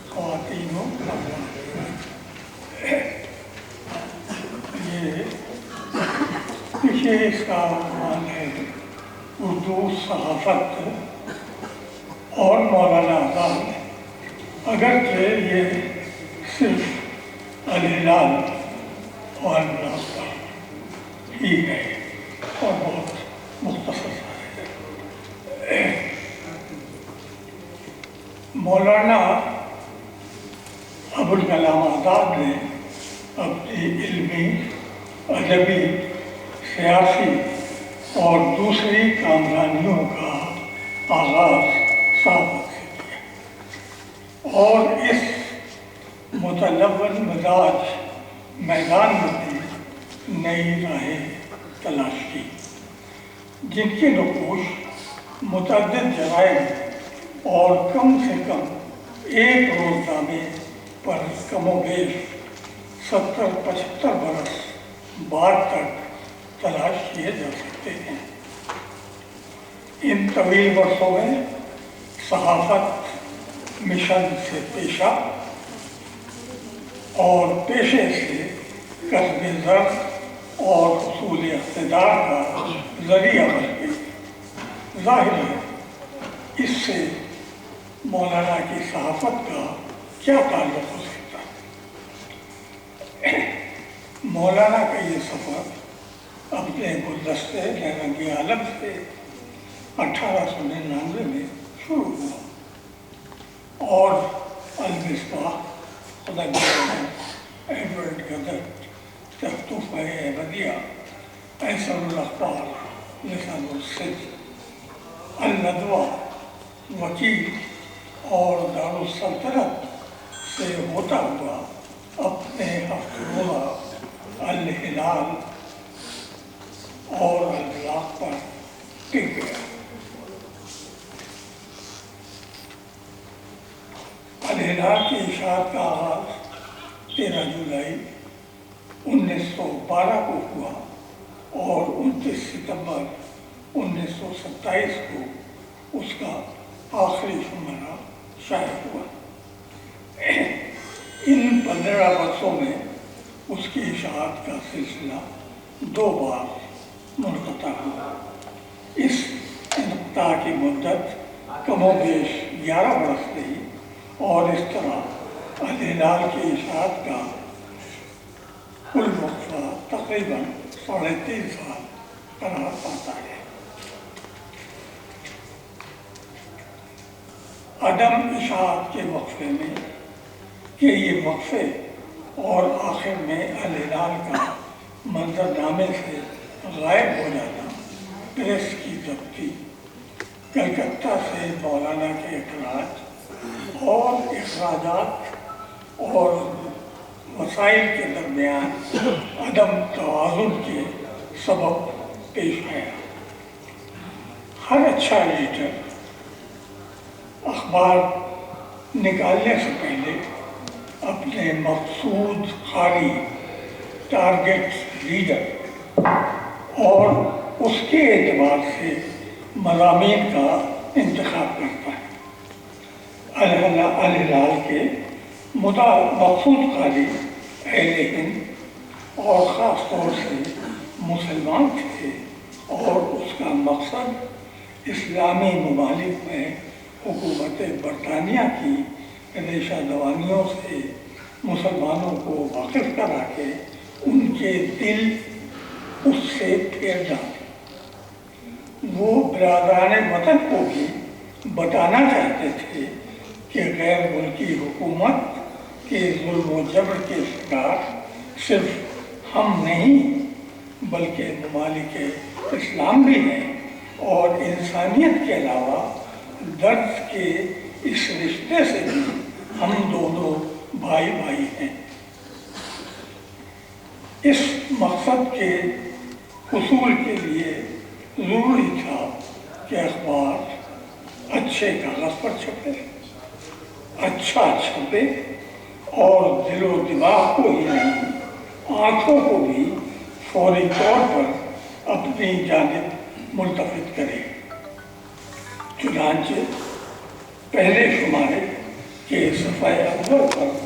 خواتینوں کا یہ پیچھے اس کا عنوان ہے اردو صحافت اور مولانا آزاد، اگرچہ یہ صرف الہلال اور ناصر ہی ہے اور بہت مختصر ہے۔ مولانا ابوالکلام آزاد نے اپنی علمی، ادبی، سیاسی اور دوسری کامرانیوں کا آغاز صحافت سے کیا اور اس متلون مزاج میدان میں بھی نئی راہیں تلاش کی، جن کی نقوش متعدد جرائم اور کم سے کم ایک روزنامے پر کم و بیش 70-75 برس بعد تک تلاش کیے جا سکتے ہیں۔ ان طویل برسوں میں صحافت مشن سے پیشہ اور پیشے سے کسب زر اور حصول اقتدار کا ذریعہ بن گئی۔ ظاہر ہے اس سے مولانا کی صحافت کا کیا تعلق ہو سکتا ہے؟ مولانا کا یہ سفر اپنے گلدستے رنگی عالم سے 1899 میں شروع ہوا اور المصباح، ایڈورڈ گدر، تحفہ ابدیہ، ایسر الاخبار، لسان الصدق، الندوہ، وکیل اور دارالسلطنت سے ہوتا ہوا اپنے ہفتہ روزہ الہلال اور البلاغ پر ٹک گیا۔ الہلال کی اشاعت کا آغاز 13 جولائی 1912 کو ہوا اور 29 ستمبر 1927 کو اس کا آخری شمارہ شائع ہوا۔ ان 15 برسوں میں اس کی اشاعت کا سلسلہ 2 بار منقطع ہوا۔ اس انقطاع کی مدت کم و بیش 11 برس رہی اور اس طرح الہلال کی اشاعت کا کل وقفہ تقریباً 3.5 سال قرار پاتا ہے۔ عدم اشاعت کے وقفے میں کہ یہ وقفے اور آخر میں الہلال کا منظرنامے سے غائب ہو جانا، پریس کی ضبطی، کلکتہ سے مولانا کے اخراج اور اخراجات اور وسائل کے درمیان عدم توازن کے سبب پیش آیا۔ ہر اچھا ایڈیٹر اخبار نکالنے سے پہلے اپنے مقصود قاری، ٹارگیٹ ریڈر اور اس کے اعتبار سے مضامین کا انتخاب کرتا ہے۔ الہلال کے مقصود قاری اہل ہند اور خاص طور سے مسلمان تھے اور اس کا مقصد اسلامی ممالک میں حکومت برطانیہ کی ریشہ دوانیوں سے مسلمانوں کو واقف کرا کے ان کے دل اس سے پھیر ڈالے۔ وہ برادران وطن کو بھی بتانا چاہتے تھے کہ غیر ملکی حکومت کے ظلم و جبر کے شکار صرف ہم نہیں بلکہ ممالک اسلام بھی ہیں اور انسانیت کے علاوہ درد کے اس رشتے سے بھی ہم دونوں بھائی بھائی ہیں۔ اس مقصد کے حصول کے لیے ضروری تھا کہ اخبار اچھے کاغذ پر چھپے، اچھا چھپے اور دل و دماغ کو ہی نہیں، آنکھوں کو بھی فوری طور پر اپنی جانب ملتفت کرے۔ چنانچہ پہلے شمارے کے صفحہ اول پر